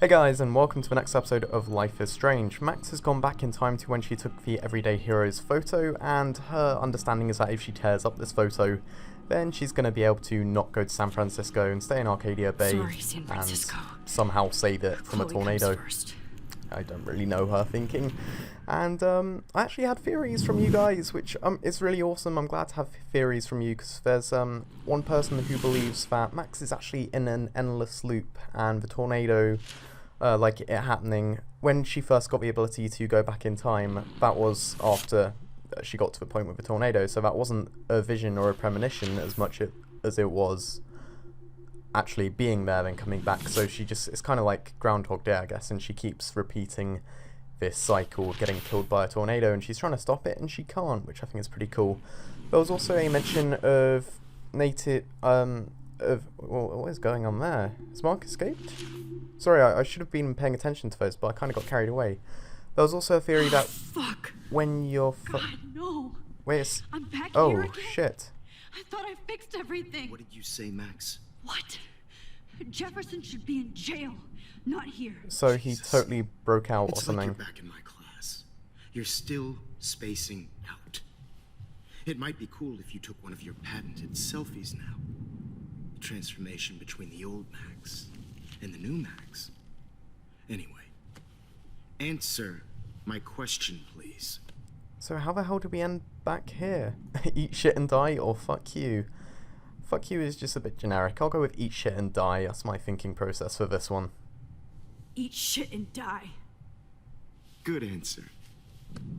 Hey guys, and welcome to the next episode of Life is Strange. Max has gone back in time to when she took the Everyday Heroes photo, and her understanding is that if she tears up this photo, then she's going to be able to not go to San Francisco and stay in Arcadia Bay and somehow save it from a tornado. I don't really know her thinking. And I actually had theories from you guys, which is really awesome. I'm glad to have theories from you, because there's one person who believes that Max is actually in an endless loop, and the tornado, like it happening when she first got the ability to go back in time, that was after she got to the point with the tornado, so that wasn't a vision or a premonition as much as it was actually being there then coming back. So she just, it's kind of like Groundhog Day, I guess, and she keeps repeating this cycle of getting killed by a tornado, and she's trying to stop it and she can't, which I think is pretty cool. There was also a mention of native what is going on there? Has Mark escaped? Sorry, I should have been paying attention to those, but I kind of got carried away. There was also a theory that when you're God, no. Wait, I'm back oh here again? shit. I thought I fixed everything. What did you say, Max? What? Jefferson should be in jail, not here. So he totally broke out or It's something. like you're back in my class. You're still spacing out. It might be cool if you took one of your patented selfies now. The transformation between the old Max and the new Max. Anyway, answer my question, please. So how the hell did we end back here? Eat shit and die, or fuck you? Fuck you is just a bit generic. I'll go with eat shit and die. That's my thinking process for this one. Eat shit and die. Good answer.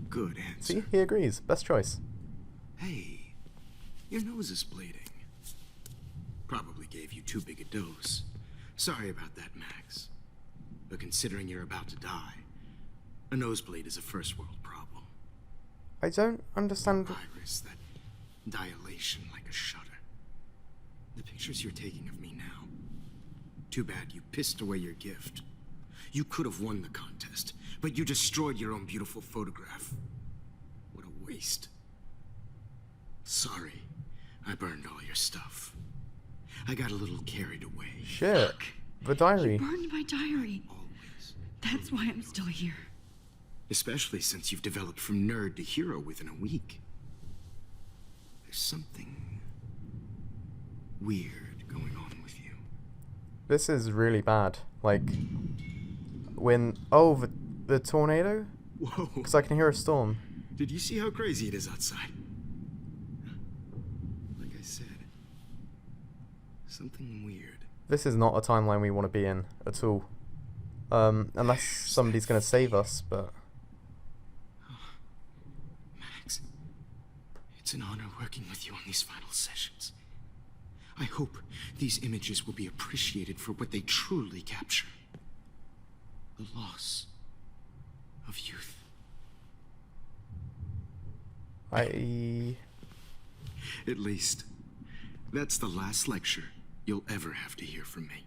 Good answer. See, he agrees. Best choice. Hey, your nose is bleeding. Probably gave you too big a dose. Sorry about that, Max. But considering you're about to die, a nosebleed is a first world problem. I don't understand. Iris, that dilation like a shutter. The pictures you're taking of me now. Too bad you pissed away your gift. You could have won the contest, but you destroyed your own beautiful photograph. What a waste. Sorry, I burned all your stuff. I got a little carried away. Shit. The diary. You burned my diary. Always. That's why I'm still here. Especially since you've developed from nerd to hero within a week. There's something weird going on with you. This is really bad. Like, when... Oh, the tornado? Whoa. Because I can hear a storm. Did you see how crazy it is outside? Like I said, something weird. This is not a timeline we want to be in at all. Unless somebody's going to save us, but... Max, it's an honor working with you on these final sessions. I hope these images will be appreciated for what they truly capture. The loss of youth. At least, that's the last lecture you'll ever have to hear from me.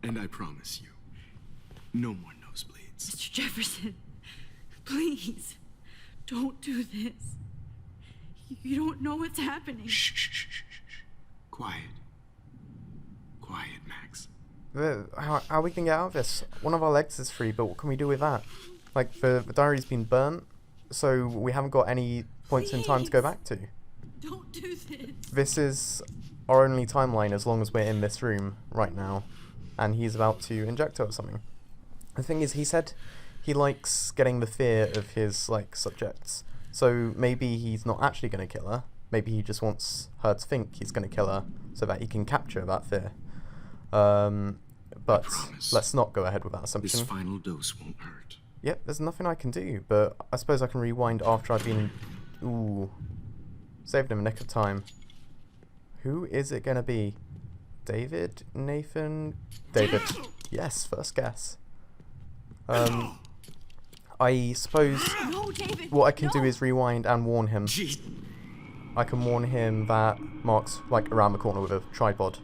And I promise you, no more nosebleeds. Mr. Jefferson, please, don't do this. You don't know what's happening. Shh, shh, shh, shh, shh. Quiet. Quiet, Max. How we can get out of this? One of our legs is free, but what can we do with that? Like, the diary's been burnt, so we haven't got any points in time to go back to. Don't do this. This is our only timeline as long as we're in this room right now, and he's about to inject her with something. The thing is, he said he likes getting the fear of his, like, subjects, so maybe he's not actually going to kill her. Maybe he just wants her to think he's going to kill her so that he can capture that fear. But let's not go ahead with that assumption. This final dose won't hurt. Yep, there's nothing I can do, but I suppose I can rewind after I've been... Ooh. Saved him a nick of time. Who is it going to be? David? Nathan? David. Yes, first guess. I suppose No, David, what I can do no. is rewind and warn him. Jeez. I can warn him that Mark's, like, around the corner with a tripod.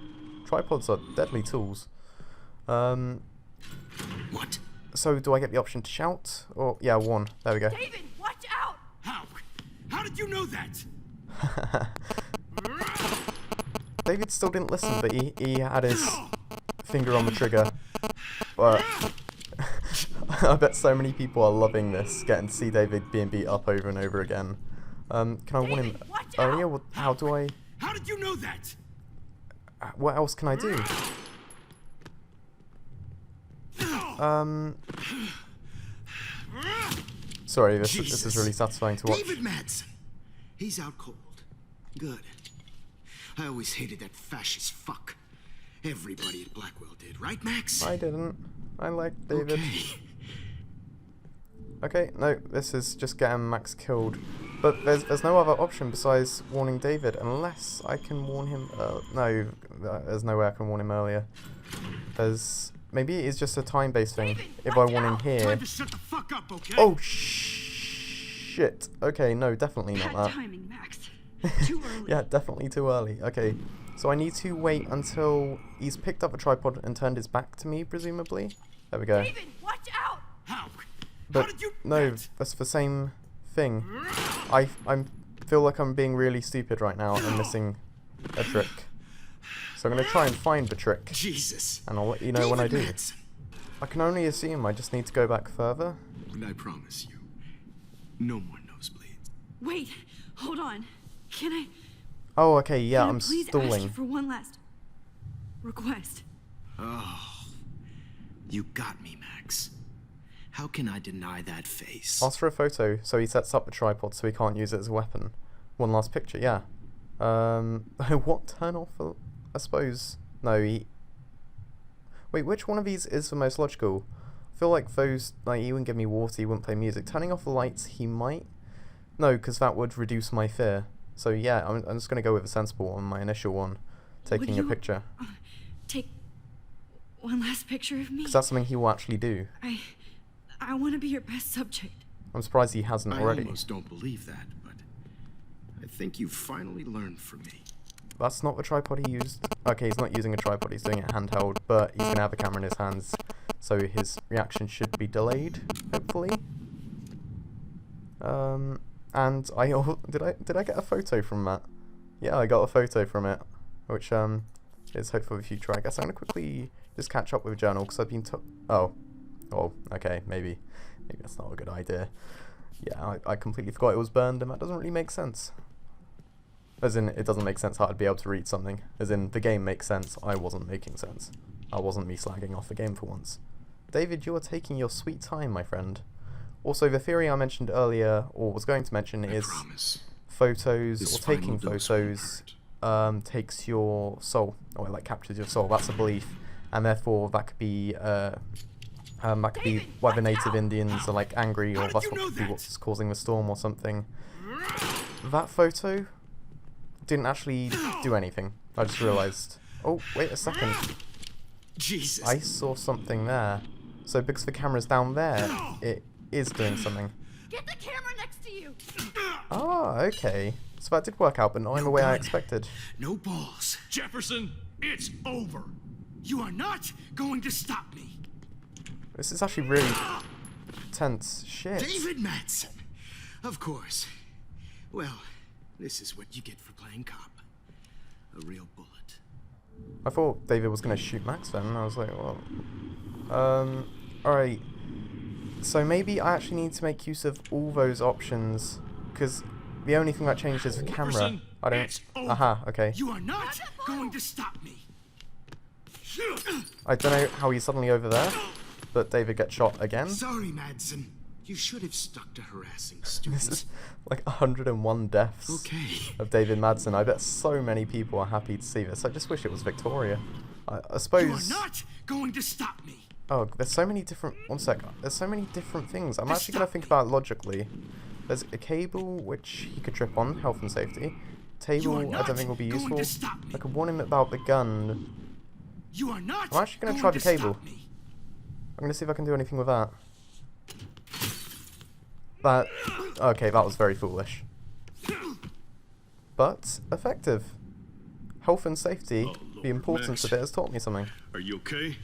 Tripods are deadly tools. What? So do I get the option to shout? Or, yeah, warn. There we go. David, watch out! How? How did you know that? David still didn't listen, but he had his finger on the trigger. But I bet so many people are loving this, getting to see David being beat up over and over again. Can I warn him earlier? How do I... How did you know that? What else can I do? Sorry, this is really satisfying to watch. David Madsen. He's out cold. Good. I always hated that fascist fuck. Everybody at Blackwell did, right, Max? I didn't. I liked David. Okay. Okay, no, this is just getting Max killed. But there's no other option besides warning David, unless I can warn him. No, there's no way I can warn him earlier. Maybe it's just a time-based thing. If I warn him here. Time to shut the fuck up, okay? Oh shit. Okay, no, definitely not that. Timing, Max. Too early. Yeah, definitely too early. Okay, so I need to wait until he's picked up a tripod and turned his back to me, presumably. There we go. David, watch out! How? But How did you... no, that's the same thing. I feel like I'm being really stupid right now and missing a trick. So I'm going to try and find the trick. Jesus. And I'll let you know when I do. David Madsen. I can only assume I just need to go back further. And I promise you, no more nosebleeds. Wait, hold on. Can I... Oh, okay, yeah, can I I'm please ask stalling. you for one last request? Oh, you got me, Max. How can I deny that face? Ask for a photo so he sets up the tripod so he can't use it as a weapon. One last picture, yeah. What turn off? I suppose. No, he... Wait, which one of these is the most logical? I feel like those, like, he wouldn't give me water, he wouldn't play music. Turning off the lights, he might? No, because that would reduce my fear. So yeah, I'm just going to go with a sensible one, my initial one. Taking a picture. Take one last picture of me? Because that's something he will actually do. I want to be your best subject. I'm surprised he hasn't already. I almost don't believe that, but I think you've finally learned from me. That's not the tripod he used. Okay, he's not using a tripod, he's doing it handheld, but he's going to have the camera in his hands, so his reaction should be delayed, hopefully. And did I get a photo from that? Yeah, I got a photo from it, which is hope for the future. I guess I'm going to quickly just catch up with the journal, because I've been oh, okay, maybe that's not a good idea. Yeah, I completely forgot it was burned, and that doesn't really make sense. As in, it doesn't make sense how I'd be able to read something. As in, the game makes sense, I wasn't making sense. I wasn't me slagging off the game for once. David, you are taking your sweet time, my friend. Also, the theory I mentioned earlier, or was going to mention, is photos, or taking photos, takes your soul, or like captures your soul. That's a belief, and therefore that could be why the native Indians are like angry, or that's what could be what's causing the storm or something. That photo didn't actually do anything. I just realised. Oh, wait a second. Jesus. I saw something there. So because the camera's down there, it is doing something. Get the camera next to you! Ah, okay. So that did work out, but not in the way I expected. No balls. Jefferson, it's over. You are not going to stop me. This is actually really tense. Shit. David Madsen. Of course. Well, this is what you get for playing cop. A real bullet. I thought David was going to shoot Max then, and I was like, well... Alright. So maybe I actually need to make use of all those options, because the only thing that changed is the camera. I don't... Aha, okay. You are not going to stop me. I don't know how he's suddenly over there, but David gets shot again. Sorry, Madsen. You should have stuck to harassing This students. is like 101 deaths of David Madsen. I bet so many people are happy to see this. I just wish it was Victoria. I suppose... You are not going to stop me. Oh, there's so many different... One sec. There's so many different things. I'm actually going to think about it logically. There's a cable, which he could trip on, health and safety. Table, I don't think will be useful. I could warn him about the gun. You are not I'm actually going to try the cable. I'm going to see if I can do anything with that. That... Okay, that was very foolish. But effective. Health and safety, the importance of it has taught me something. Are you okay?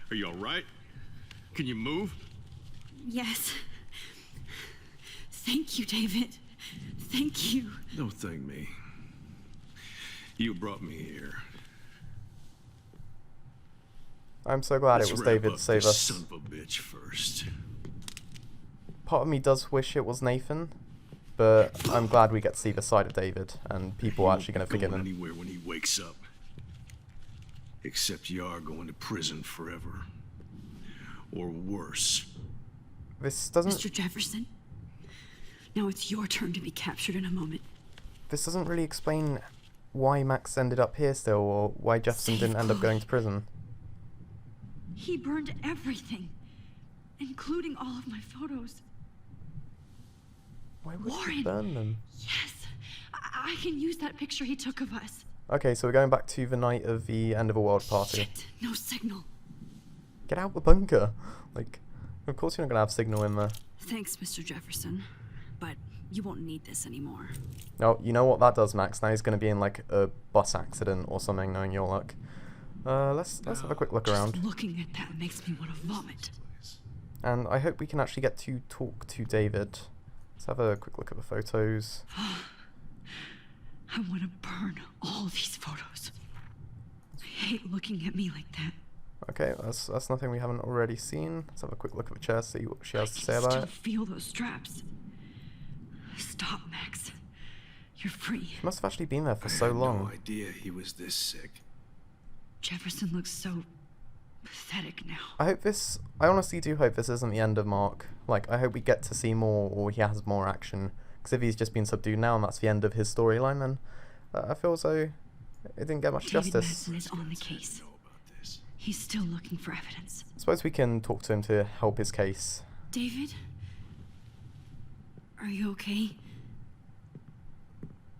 Are you alright? Can you move? Yes. Thank you, David. Thank you. Don't thank me. You brought me here. I'm so glad Let's it was wrap David up to save this us. son of a bitch first. Part of me does wish it was Nathan, but I'm glad we get to see the side of David, and people are actually going to forgive him. Anywhere when he wakes up. Except you are going to prison forever. Or worse. This doesn't... Mr. Jefferson, now it's your turn to be captured in a moment. This doesn't really explain why Max ended up here still, or why Jefferson didn't end up going to prison. He burned everything, including all of my photos. Why would he Warren! burn them? Yes, I can use that picture he took of us. Okay, so we're going back to the night of the end of a world party. Shit, no signal. Get out the bunker! Like, of course you're not going to have signal in there. Thanks, Mr. Jefferson, but you won't need this anymore. No, you know what that does, Max? Now he's going to be in, like, a bus accident or something, knowing your luck. Let's have a quick look around. Just looking at that makes me want to vomit. And I hope we can actually get to talk to David. Let's have a quick look at the photos. I want to burn all these photos. I hate looking at me like that. Okay, that's nothing we haven't already seen. Let's have a quick look at the chair, see what she has to say I about still it. feel those straps. Stop, Max. You're free. She must have actually been there for so I had long. no idea he was this sick. Jefferson looks so pathetic now. I honestly do hope this isn't the end of Mark. Like, I hope we get to see more, or he has more action. Because if he's just been subdued now and that's the end of his storyline, then I feel as though it didn't get much David justice. Madsen is on the case. Know about this. He's still looking for evidence. I suppose we can talk to him to help his case. David? Are you okay?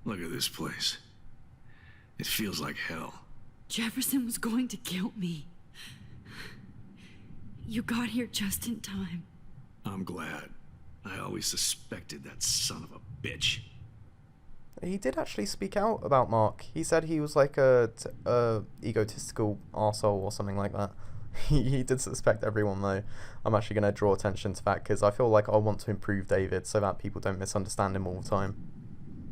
Look at this place. It feels like hell. Jefferson was going to kill me. You got here just in time. I'm glad. I always suspected that son of a bitch. He did actually speak out about Mark. He said he was like a egotistical arsehole or something like that. He did suspect everyone though. I'm actually going to draw attention to that because I feel like I want to improve David so that people don't misunderstand him all the time.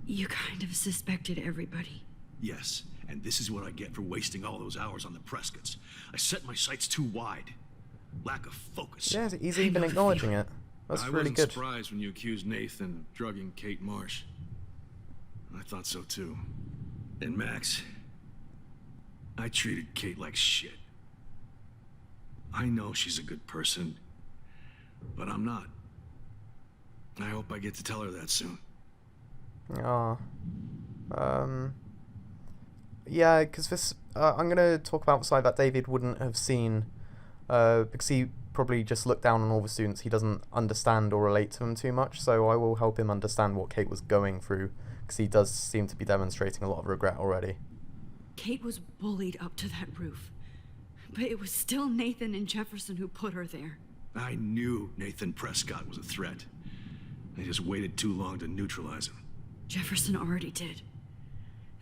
You kind of suspected everybody. Yes, and this is what I get for wasting all those hours on the Prescotts. I set my sights too wide. Lack of focus. Yeah, he's even acknowledging it. That's I really wasn't good. surprised when you accused Nathan of drugging Kate Marsh. I thought so too. And Max, I treated Kate like shit. I know she's a good person, but I'm not. I hope I get to tell her that soon. Ah. Yeah, because this... I'm going to talk about the side that David wouldn't have seen, because he probably just looked down on all the students. He doesn't understand or relate to them too much, so I will help him understand what Kate was going through, because he does seem to be demonstrating a lot of regret already. Kate was bullied up to that roof. But it was still Nathan and Jefferson who put her there. I knew Nathan Prescott was a threat. I just waited too long to neutralize him. Jefferson already did.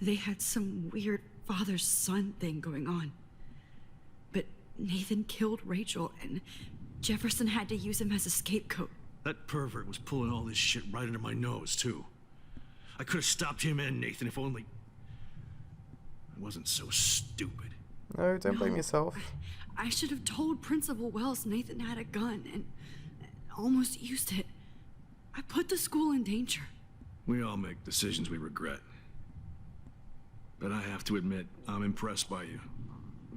They had some weird father-son thing going on. But Nathan killed Rachel, and Jefferson had to use him as a scapegoat. That pervert was pulling all this shit right under my nose, too. I could have stopped him and Nathan if only I wasn't so stupid. No, don't blame No, yourself. I should have told Principal Wells Nathan had a gun and almost used it. I put the school in danger. We all make decisions we regret. But I have to admit, I'm impressed by you.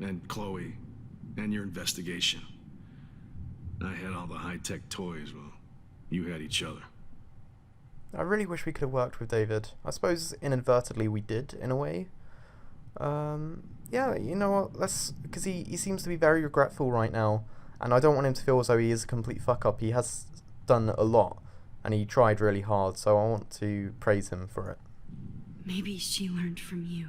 And Chloe. And your investigation. I had all the high-tech toys, well, you had each other. I really wish we could have worked with David. I suppose inadvertently we did, in a way. Yeah, you know what, because he seems to be very regretful right now, and I don't want him to feel as though he is a complete fuck-up. He has done a lot, and he tried really hard, so I want to praise him for it. Maybe she learned from you.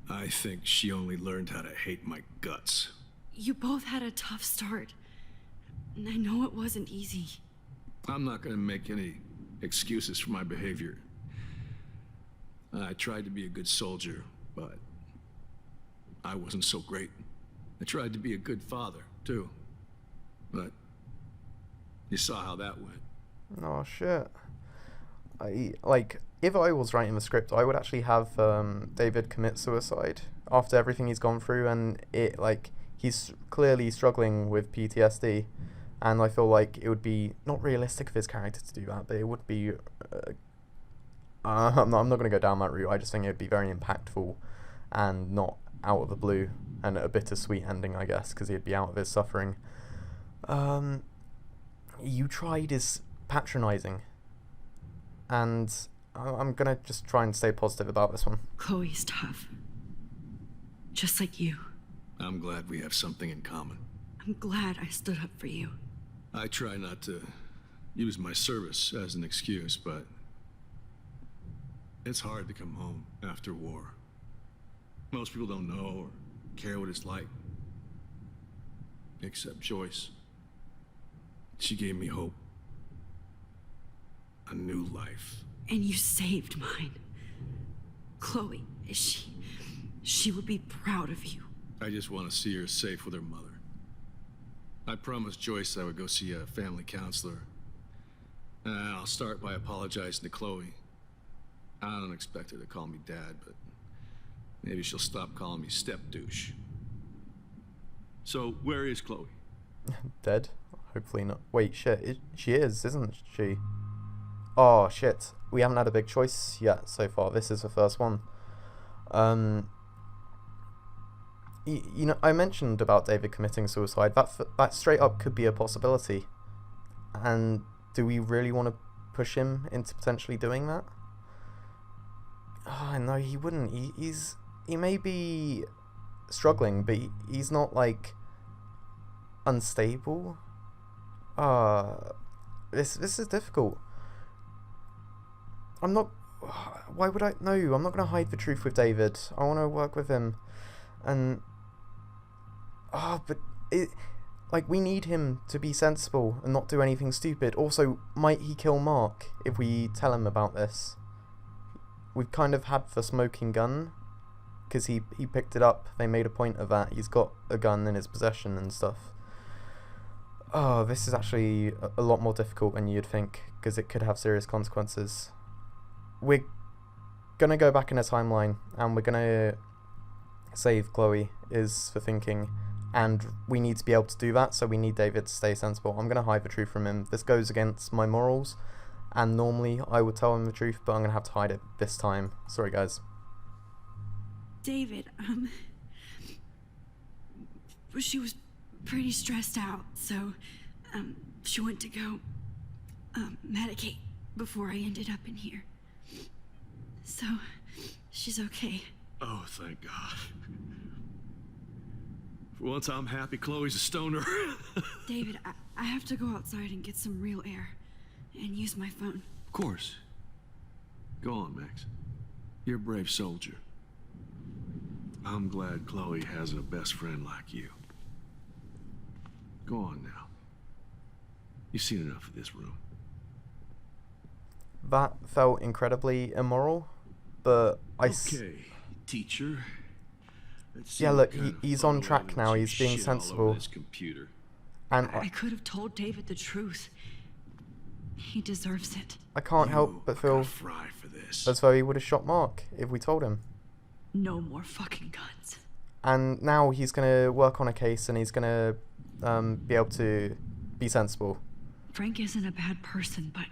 I think she only learned how to hate my guts. You both had a tough start, and I know it wasn't easy. I'm not gonna make any excuses for my behavior. I tried to be a good soldier, but I wasn't so great. I tried to be a good father, too. But you saw how that went. Oh, shit. If I was writing the script, I would actually have David commit suicide after everything he's gone through, and he's clearly struggling with PTSD, and I feel like it would be not realistic of his character to do that, but it would be. I'm not going to go down that route. I just think it would be very impactful, and not out of the blue, and a bittersweet ending, I guess, because he'd be out of his suffering. You tried is patronizing, and I'm gonna just try and stay positive about this one. Chloe's tough. Just like you. I'm glad we have something in common. I'm glad I stood up for you. I try not to use my service as an excuse, but it's hard to come home after war. Most people don't know or care what it's like. Except Joyce. She gave me hope. A new life. And you saved mine. Chloe, she would be proud of you. I just want to see her safe with her mother. I promised Joyce I would go see a family counselor. I'll start by apologizing to Chloe. I don't expect her to call me dad, but maybe she'll stop calling me step-douche. So, where is Chloe? Dead? Hopefully not. Wait, shit. She is, isn't she? Oh, shit. We haven't had a big choice yet so far. This is the first one. You know, I mentioned about David committing suicide. That straight up could be a possibility. And do we really want to push him into potentially doing that? Oh, no, he wouldn't. He may be struggling, but he's not, like, unstable. This is difficult. I'm not... Why would I... No, I'm not going to hide the truth with David. I want to work with him. And... but... Like, we need him to be sensible and not do anything stupid. Also, might he kill Mark if we tell him about this? We've kind of had the smoking gun, because he picked it up. They made a point of that. He's got a gun in his possession and stuff. Oh, this is actually a lot more difficult than you'd think, because it could have serious consequences. We're going to go back in a timeline, and we're going to save Chloe, is the thinking. And we need to be able to do that, so we need David to stay sensible. I'm going to hide the truth from him. This goes against my morals, and normally I would tell him the truth, but I'm going to have to hide it this time. Sorry, guys. David, she was pretty stressed out, so, she went to go, medicate before I ended up in here. So, she's okay. Oh, thank God. For once, I'm happy Chloe's a stoner. David, I have to go outside and get some real air and use my phone. Of course. Go on, Max. You're a brave soldier. I'm glad Chloe has a best friend like you. Go on now. You've seen enough of this room. That felt incredibly immoral, but Okay, teacher. Yeah, look, he's on track now. He's being sensible. And I could have told David the truth. He deserves it. I can't help but feel as though he would have shot Mark if we told him. No more fucking guns. And now he's going to work on a case, and he's going to be able to be sensible. Frank isn't a bad person, but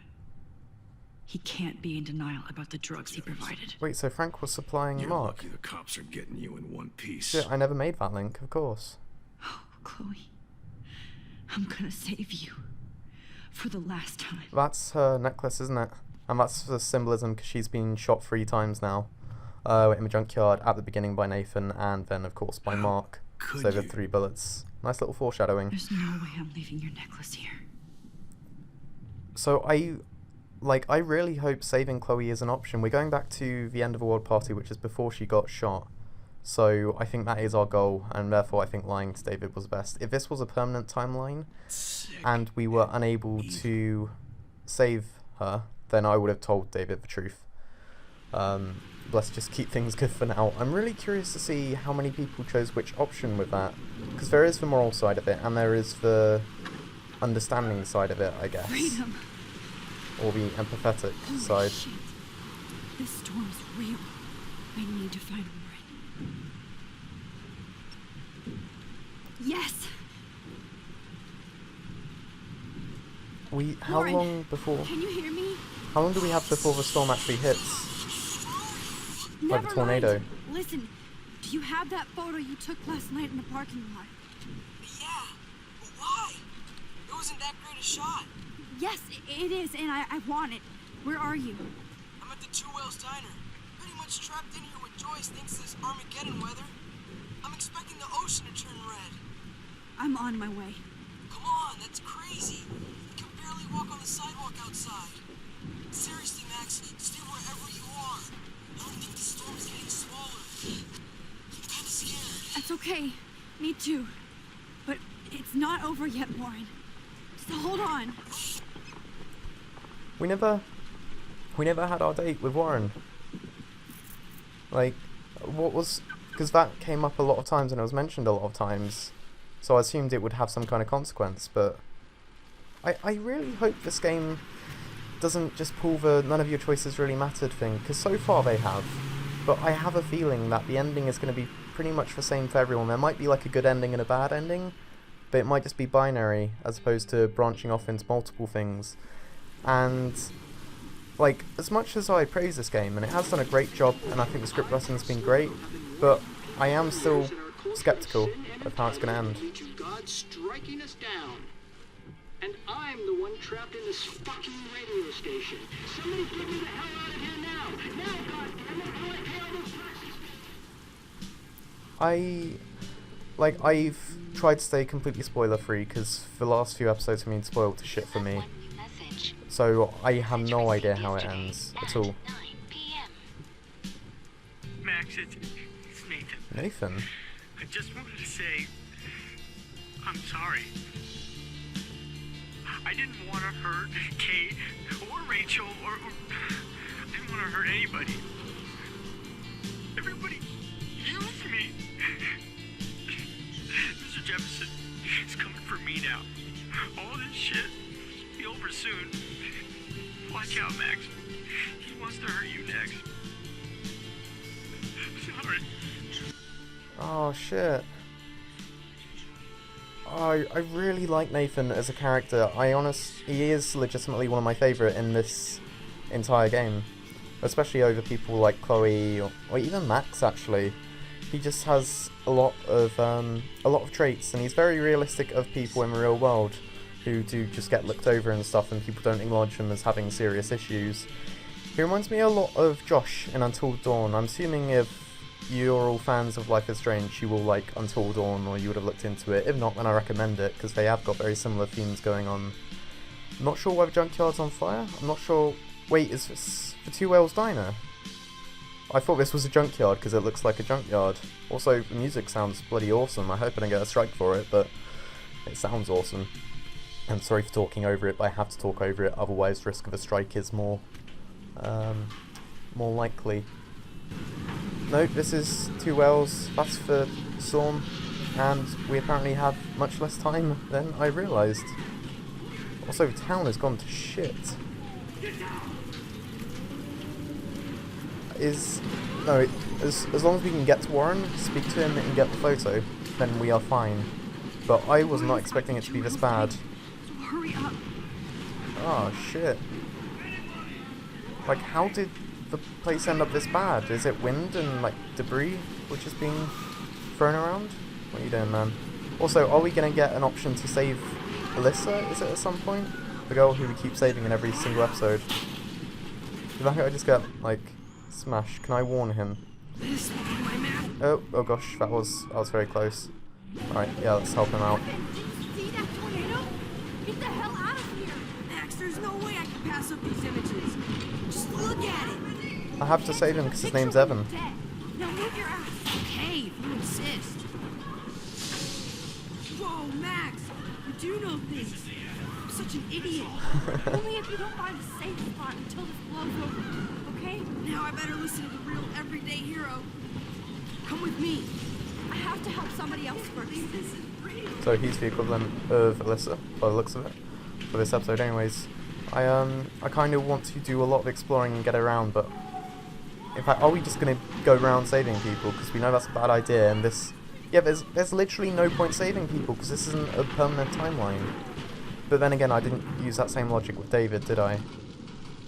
he can't be in denial about the drugs he provided. Wait, so Frank was supplying You're Mark? lucky the cops are getting you in one piece. Shit, I never made that link, of course. Oh, Chloe. I'm gonna save you. For the last time. That's her necklace, isn't it? And that's the symbolism, because she's been shot 3 times now. In the junkyard, at the beginning by Nathan, and then, of course, by Mark. So the 3 bullets. Nice little foreshadowing. There's no way I'm leaving your necklace here. So I really hope saving Chloe is an option. We're going back to the end of the world party, which is before she got shot. So I think that is our goal, and therefore I think lying to David was best. If this was a permanent timeline, and we were unable to save her, then I would have told David the truth. Let's just keep things good for now. I'm really curious to see how many people chose which option with that. Because there is the moral side of it, and there is the understanding side of it, I guess. Freedom. Or the empathetic Holy side. Shit. This storm's real. I need to find Warren. Yes. How Warren, long before? Can you hear me? How long do we have before the storm actually hits? Like the Never tornado? mind. Listen, do you have that photo you took last night in the parking lot? Yeah, but why? It wasn't that great a shot. Yes, it is, and I want it. Where are you? I'm at the Two Whales Diner. Pretty much trapped in here with Joyce thinks this Armageddon weather. I'm expecting the ocean to turn red. I'm on my way. Come on, that's crazy. You can barely walk on the sidewalk outside. Seriously, Max, stay wherever you are. I don't think the storm's getting smaller. I'm kinda scared. That's okay. Me too. But it's not over yet, Warren. Just hold on. We never had our date with Warren. Like, what was... Because that came up a lot of times and it was mentioned a lot of times. So I assumed it would have some kind of consequence, but... I really hope this game doesn't just pull the none of your choices really mattered thing, because so far they have. But I have a feeling that the ending is going to be pretty much the same for everyone. There might be like a good ending and a bad ending, but it might just be binary as opposed to branching off into multiple things. And like, as much as I praise this game, and it has done a great job, and I think the script writing has been great, but I am still skeptical of how it's going to end. God striking us down. And I'm the one trapped in this fucking radio station. Somebody get me the hell out of here now! Now, goddammit, how I pay all those taxes! I've tried to stay completely spoiler free because the last few episodes have been spoiled to shit for me. So I have no idea how it ends at all. Max, it's Nathan. Nathan? I just wanted to say, I'm sorry. I didn't want to hurt Kate or Rachel or I didn't want to hurt anybody. Everybody used me. Mr. Jefferson is coming for me now. All this shit will be over soon. Watch out, Max. He wants to hurt you next. Sorry. Oh shit. I really like Nathan as a character. He is legitimately one of my favourite in this entire game. Especially over people like Chloe or even Max actually. He just has a lot of traits, and he's very realistic of people in the real world who do just get looked over and stuff, and people don't acknowledge him as having serious issues. He reminds me a lot of Josh in Until Dawn. I'm assuming if you're all fans of Life is Strange, you will like Until Dawn, or you would have looked into it. If not, then I recommend it, because they have got very similar themes going on. I'm not sure why the junkyard's on fire. I'm not sure... Wait, is this the Two Whales Diner? I thought this was a junkyard, because it looks like a junkyard. Also, the music sounds bloody awesome. I hope I don't get a strike for it, but it sounds awesome. I'm sorry for talking over it, but I have to talk over it, otherwise the risk of a strike is more likely. No, this is Two Whales, that's for Storm, and we apparently have much less time than I realised. Also, the town has gone to shit. As long as we can get to Warren, speak to him and get the photo, then we are fine. But I was not expecting it to be this bad. So hurry up. Oh shit. Like, how did the place end up this bad? Is it wind and like debris which is being thrown around? What are you doing, man? Also, are we gonna get an option to save Alyssa, is it, at some point? The girl who we keep saving in every single episode. Did I just get, like, smashed? Can I warn him? Oh gosh, I was very close. Alright, yeah, let's help him out. See that tornado? Get the hell out of here! Max, there's no way I can pass up these images. Just look at it. I have to save him because his name's Evan. Now move your ass. Okay, if you insist. Whoa, Max, you do know things. I'm such an idiot. Only if you don't find a safe spot until this blows over, okay? Now I better listen to the real everyday hero. Come with me. I have to help somebody else first. So he's the equivalent of Alyssa, by the looks of it, for this episode anyways. I kind of want to do a lot of exploring and get around, but in fact, are we just going to go around saving people? Because we know that's a bad idea, and this Yeah, there's literally no point saving people, because this isn't a permanent timeline. But then again, I didn't use that same logic with David, did I?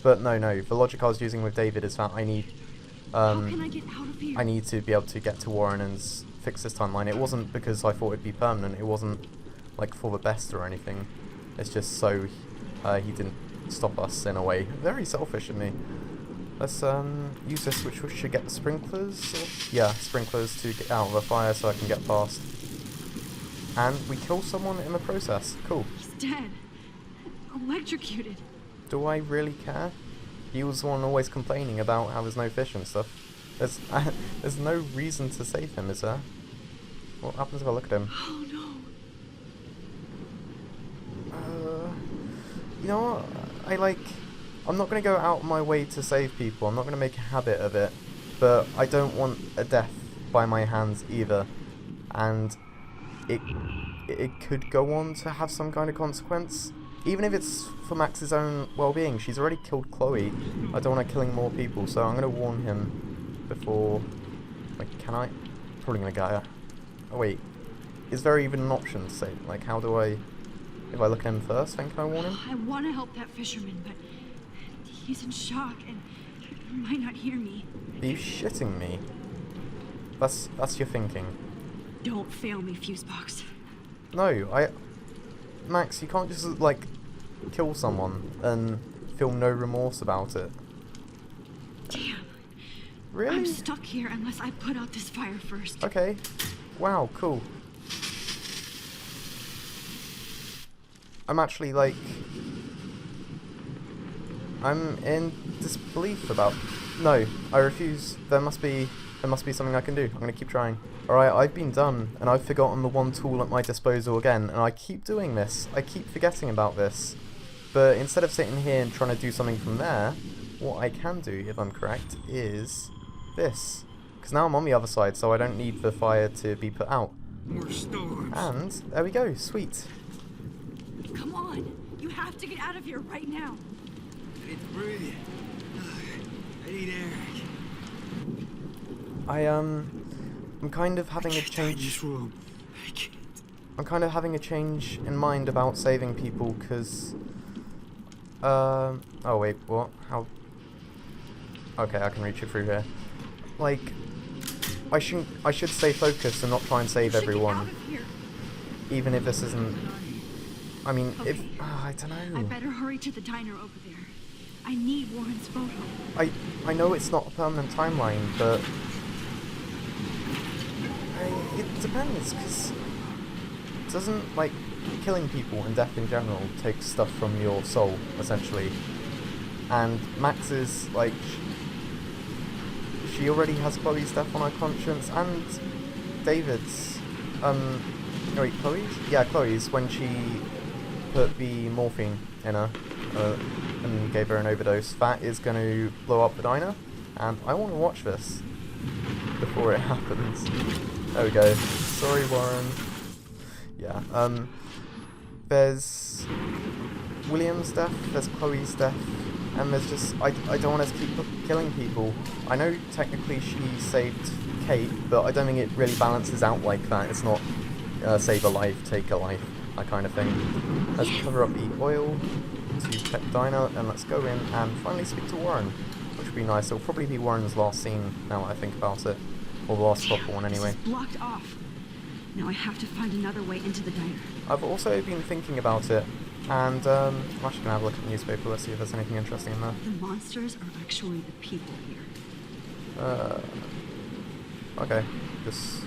But no, the logic I was using with David is that I need, How can I get out of here? I need to be able to get to Warren and fix this timeline. It wasn't because I thought it'd be permanent, it wasn't, like, for the best or anything. It's just so he didn't stop us in a way. Very selfish of me. Let's use this, which should get the sprinklers. Yeah, sprinklers to get out of the fire so I can get past. And we kill someone in the process. Cool. He's dead. Electrocuted. Do I really care? He was the one always complaining about how there's no fish and stuff. There's no reason to save him, is there? What happens if I look at him? Oh no. You know what? I'm not going to go out of my way to save people. I'm not going to make a habit of it. But I don't want a death by my hands either. And it could go on to have some kind of consequence. Even if it's for Max's own well-being. She's already killed Chloe. I don't want her killing more people. So I'm going to warn him before... Like, can I? Probably going to get her. Oh wait. Is there even an option to say? Like, how do I... If I look at him first, then can I warn him? I want to help that fisherman, but he's in shock and he might not hear me. Are you shitting me? That's your thinking. Don't fail me, Fusebox. No, Max, you can't just, like, kill someone and feel no remorse about it. Damn. Really? I'm stuck here unless I put out this fire first. Okay. Wow, cool. I'm actually, like... I'm in disbelief about... No, I refuse. There must be something I can do. I'm gonna keep trying. Alright, I've been done, and I've forgotten the one tool at my disposal again, and I keep doing this. I keep forgetting about this. But instead of sitting here and trying to do something from there, what I can do, if I'm correct, is this. Because now I'm on the other side, so I don't need the fire to be put out. More storms. And there we go, sweet. Come on. You have to get out of here right now. I need to breathe. I need air. I'm kind of having a change. I can't. I'm kind of having a change in mind about saving people, because... oh wait, what? How... Okay, I can reach it through here. Like, I should stay focused and not try and save everyone. Even if this isn't... I mean, Okay. if... I don't know. I better hurry to the diner over there. I need Warren's photo. I know it's not a permanent timeline, but... it depends, because... Doesn't, like, killing people and death in general take stuff from your soul, essentially? And Max is, like... She already has Chloe's death on her conscience, and David's... Oh wait, Chloe's? Yeah, Chloe's, when she put the morphine in her, and gave her an overdose. That is going to blow up the diner, and I want to watch this before it happens. There we go. Sorry, Warren. Yeah, there's William's death, there's Chloe's death, and there's just, I don't want us to keep killing people. I know technically she saved Kate, but I don't think it really balances out like that. It's not save a life, take a life, that kind of thing. Let's cover up the oil to check diner, and let's go in and finally speak to Warren, which would be nice. It'll probably be Warren's last scene now that I think about it, or the last proper one anyway. This is blocked off. Now I have to find another way into the diner. I've also been thinking about it, and I'm actually gonna have a look at the newspaper. Let's see if there's anything interesting in there. The monsters are actually the people here. Okay, just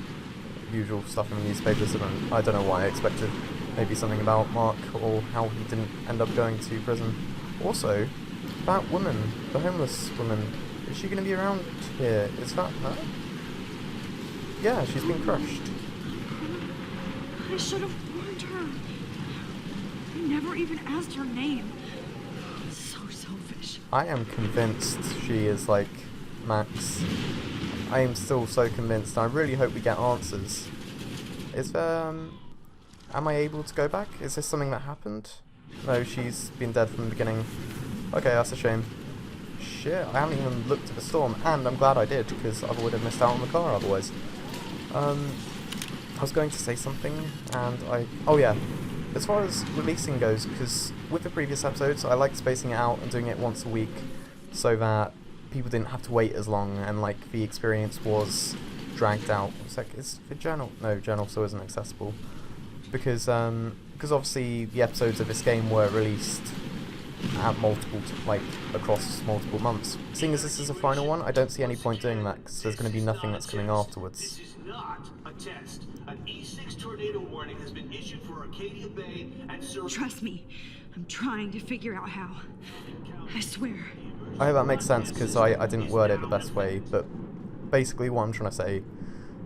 usual stuff in the newspapers. I don't know why I expected maybe something about Mark or how he didn't end up going to prison. Also, that woman, the homeless woman, is she going to be around here? Is that her? Yeah, she's been crushed. I should have warned her. I never even asked her name. So selfish. I am convinced she is like Max. I am still so convinced. I really hope we get answers. Is there... am I able to go back? Is this something that happened? No, she's been dead from the beginning. Okay, that's a shame. Shit, I haven't even looked at the storm, and I'm glad I did, because I would have missed out on the car otherwise. I was going to say something, and oh yeah, as far as releasing goes, because with the previous episodes, I liked spacing it out and doing it once a week, so that people didn't have to wait as long, and like the experience was dragged out. It's like, is the journal? No, journal still isn't accessible, because obviously the episodes of this game were released at across multiple months. Seeing as this is a final one, I don't see any point doing that, because there's going to be nothing that's coming afterwards. This is not a test. An E6 tornado warning has been issued for Arcadia Bay and Trust me, I'm trying to figure out how. I swear. I hope that makes sense, because I didn't word it the best way, but basically what I'm trying to say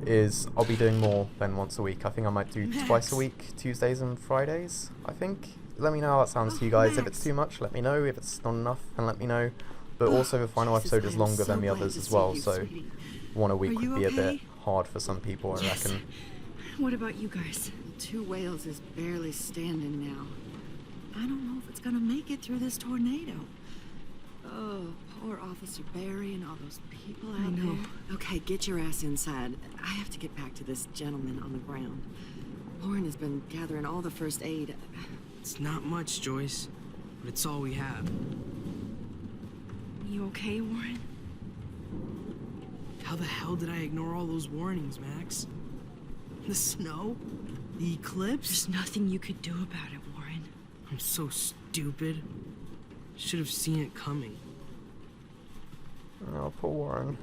is I'll be doing more than once a week. I think I might do twice a week, Tuesdays and Fridays, I think. Let me know how that sounds to you guys. If it's too much, let me know. If it's not enough, then let me know. But also the final episode is longer than the others as well, so one a week would be a bit hard for some people, I reckon. What about you guys? 2 Whales is barely standing now. I don't know if it's gonna make it through this tornado. Oh, poor Officer Barry and all those people out there. Okay, get your ass inside. I have to get back to this gentleman on the ground. Warren has been gathering all the first aid. It's not much, Joyce, but it's all we have. You okay, Warren? How the hell did I ignore all those warnings, Max? The snow? The eclipse? There's nothing you could do about it, Warren. I'm so stupid. Should have seen it coming. Oh, poor Warren.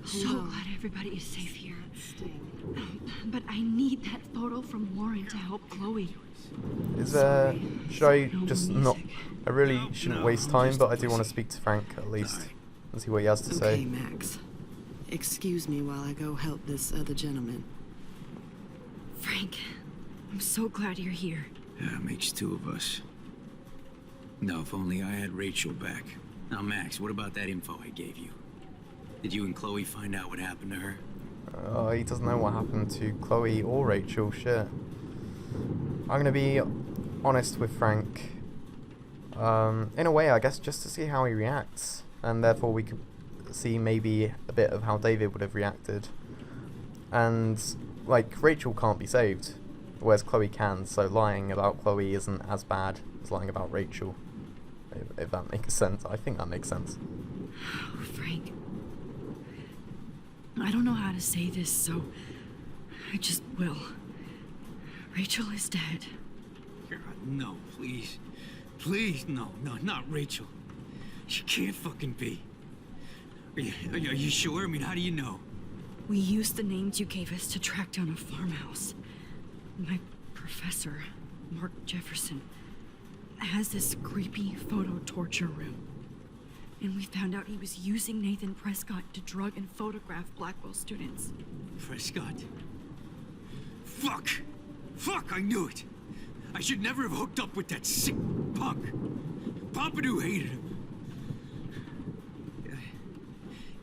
So glad everybody is safe here. But I need that photo from Warren to help Chloe. Should I just not... I really shouldn't waste time, but I do want to speak to Frank, at least, and see what he has to say. Okay, Max. Excuse me while I go help this other gentleman. Frank, I'm so glad you're here. Yeah, it makes 2 of us. No, if only I had Rachel back. Now, Max, what about that info I gave you? Did you and Chloe find out what happened to her? He doesn't know what happened to Chloe or Rachel, shit. I'm gonna be honest with Frank. In a way, I guess, just to see how he reacts. And therefore we could see maybe a bit of how David would have reacted. And, like, Rachel can't be saved, whereas Chloe can, so lying about Chloe isn't as bad as lying about Rachel. If that makes sense. I think that makes sense. Oh, Frank. I don't know how to say this, so I just will. Rachel is dead. God, no, please. Please, no, not Rachel. She can't fucking be. Are you sure? I mean, how do you know? We used the names you gave us to track down a farmhouse. My professor, Mark Jefferson, has this creepy photo torture room. And we found out he was using Nathan Prescott to drug and photograph Blackwell students. Prescott? Fuck! Fuck, I knew it! I should never have hooked up with that sick punk. Pompidou hated him.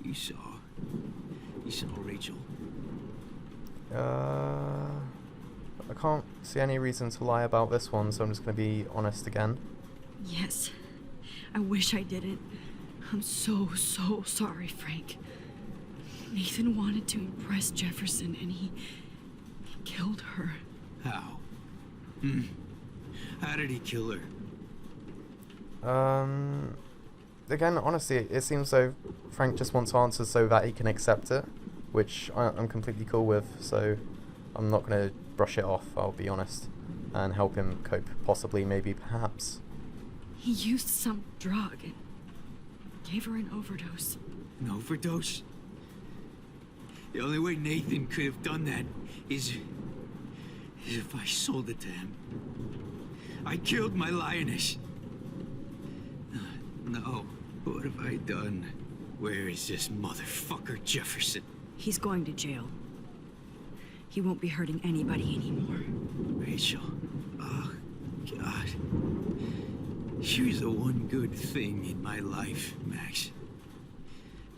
You saw Rachel. I can't see any reason to lie about this one, so I'm just going to be honest again. Yes. I wish I didn't. I'm so sorry, Frank. Nathan wanted to impress Jefferson, and he killed her. How? How did he kill her? Again, honestly, it seems though Frank just wants answers so that he can accept it, which I'm completely cool with, so I'm not going to brush it off, I'll be honest, and help him cope, possibly, maybe, perhaps. He used some drug and gave her an overdose. An overdose? The only way Nathan could have done that is if I sold it to him. I killed my lioness. No, what have I done? Where is this motherfucker Jefferson? He's going to jail. He won't be hurting anybody anymore. Rachel. Oh, God. She was the one good thing in my life, Max.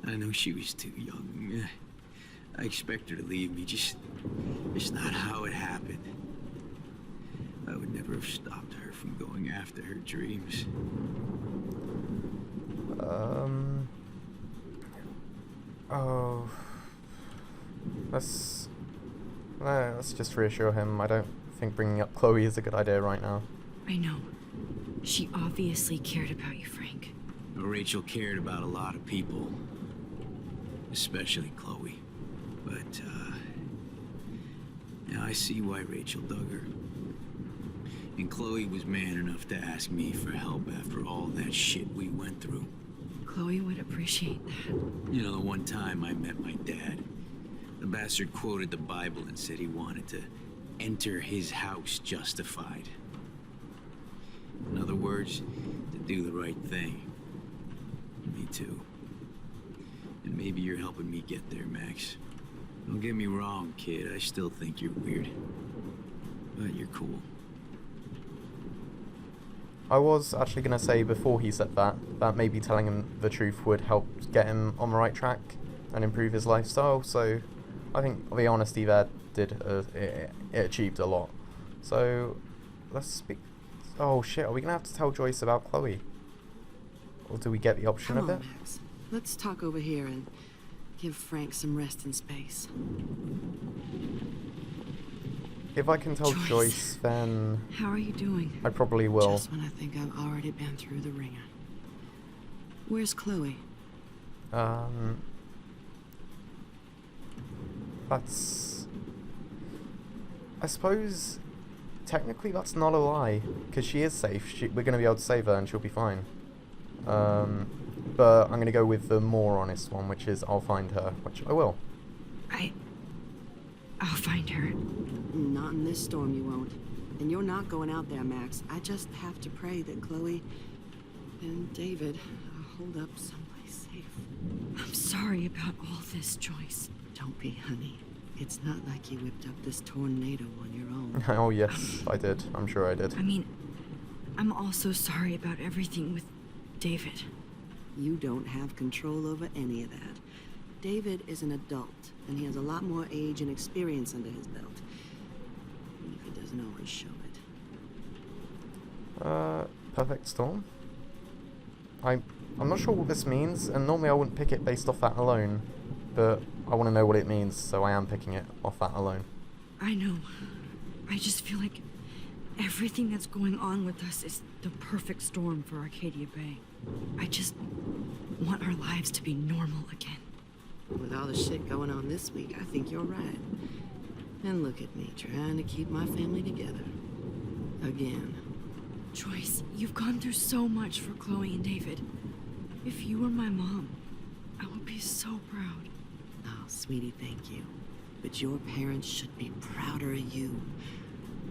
I know she was too young. I expect her to leave me, just not how it happened. I would never have stopped her from going after her dreams. Oh. That's... Let's just reassure him. I don't think bringing up Chloe is a good idea right now. I know. She obviously cared about you, Frank. Rachel cared about a lot of people, especially Chloe. But, now I see why Rachel dug her. And Chloe was man enough to ask me for help after all that shit we went through. Chloe would appreciate that. You know, the one time I met my dad, the bastard quoted the Bible and said he wanted to enter his house justified. In other words, to do the right thing. Me too. And maybe you're helping me get there, Max. Don't get me wrong, kid. I still think you're weird. But you're cool. I was actually going to say before he said that maybe telling him the truth would help get him on the right track and improve his lifestyle, so I think the honesty there did, it achieved a lot. So, let's speak... Oh shit, are we going to have to tell Joyce about Chloe? Or do we get the option Come of on, it? Max. Let's talk over here and give Frank some rest and space. If I can tell Joyce, then How are you doing? I probably will. Just when I think I've already been through the ringer. Where's Chloe? That's... I suppose... Technically that's not a lie, because she is safe. We're going to be able to save her and she'll be fine. But I'm going to go with the more honest one, which is I'll find her, which I will. I'll find her. Not in this storm, you won't. And you're not going out there, Max. I just have to pray that Chloe and David hold up someplace safe. I'm sorry about all this, Joyce. Don't be, honey. It's not like you whipped up this tornado on your own. Oh yes, I did. I'm sure I did. I mean, I'm also sorry about everything with David. You don't have control over any of that. David is an adult, and he has a lot more age and experience under his belt. Even if he doesn't always show it. Perfect storm? I'm not sure what this means, and normally I wouldn't pick it based off that alone, but I want to know what it means, so I am picking it off that alone. I know. I just feel like everything that's going on with us is the perfect storm for Arcadia Bay. I just want our lives to be normal again. With all the shit going on this week, I think you're right. And look at me, trying to keep my family together. Again. Joyce, you've gone through so much for Chloe and David. If you were my mom, I would be so proud. Oh, sweetie, thank you. But your parents should be prouder of you.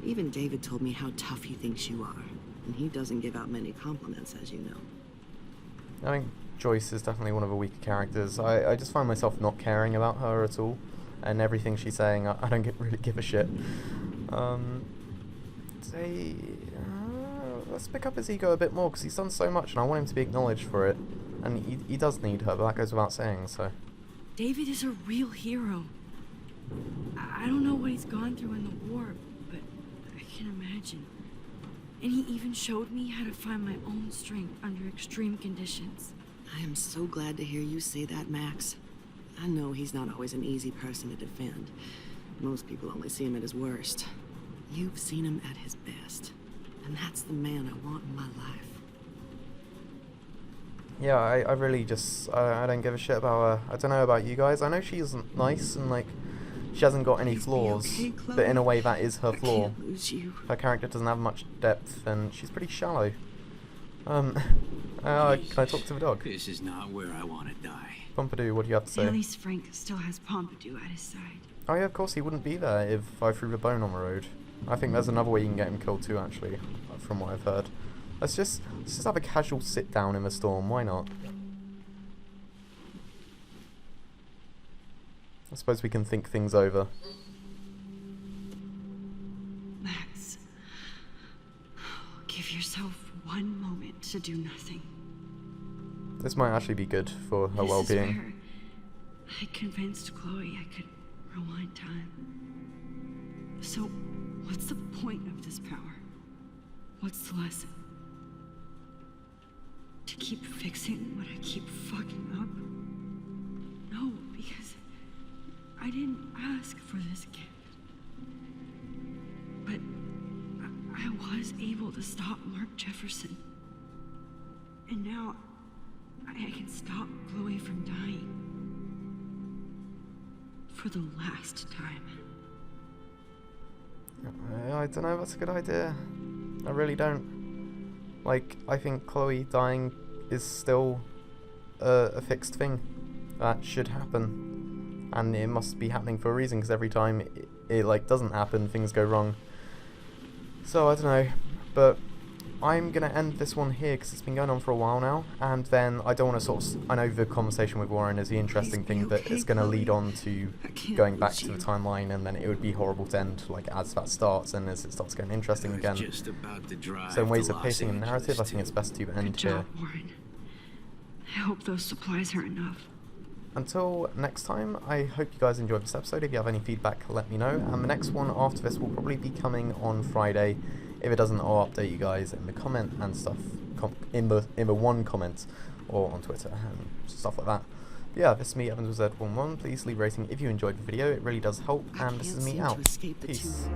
Even David told me how tough he thinks you are. And he doesn't give out many compliments, as you know. I think Joyce is definitely one of the weaker characters. I just find myself not caring about her at all. And everything she's saying, I don't really give a shit. Let's pick up his ego a bit more, because he's done so much and I want him to be acknowledged for it. And he does need her, but that goes without saying, so... David is a real hero. I don't know what he's gone through in the war, but I can imagine. And he even showed me how to find my own strength under extreme conditions. I am so glad to hear you say that, Max. I know he's not always an easy person to defend. Most people only see him at his worst. You've seen him at his best. And that's the man I want in my life. Yeah, I really just... I don't give a shit about her. I don't know about you guys. I know she's nice and, like, she hasn't got any flaws. Okay, but in a way, that is her flaw. I can't lose you. Her character doesn't have much depth, and she's pretty shallow. Can I talk to the dog? This is not where I want to die. Pompidou, what do you have to say? At least Frank still has Pompidou at his side. Oh yeah, of course he wouldn't be there if I threw the bone on the road. I think there's another way you can get him killed too, actually, from what I've heard. Let's just have a casual sit down in the storm, why not? I suppose we can think things over. Max, give yourself one moment to do nothing. This might actually be good for her well-being. This is where I convinced Chloe I could rewind time. So, what's the point of this power? What's the lesson? To keep fixing what I keep fucking up? No, because I didn't ask for this gift. was able to stop Mark Jefferson. And now I can stop Chloe from dying. For the last time. I don't know if that's a good idea. I really don't. Like, I think Chloe dying is still a fixed thing that should happen. And it must be happening for a reason, because every time it like doesn't happen, things go wrong. So I don't know, but I'm going to end this one here because it's been going on for a while now, and then I don't want to sort of, I know the conversation with Warren is the interesting thing, but it's going to lead on to going back to the timeline, and then it would be horrible to end like as that starts and as it starts getting interesting again. So in ways of pacing and narrative, I think it's best to end here. Warren. I hope those supplies are enough. Until next time, I hope you guys enjoyed this episode. If you have any feedback, let me know, and the next one after this will probably be coming on Friday. If it doesn't, I'll update you guys in the comment and stuff, in the one comment, or on Twitter and stuff like that. But yeah, this is me, Evans with Z11. Please leave a rating if you enjoyed the video, it really does help, and this is me out. Peace.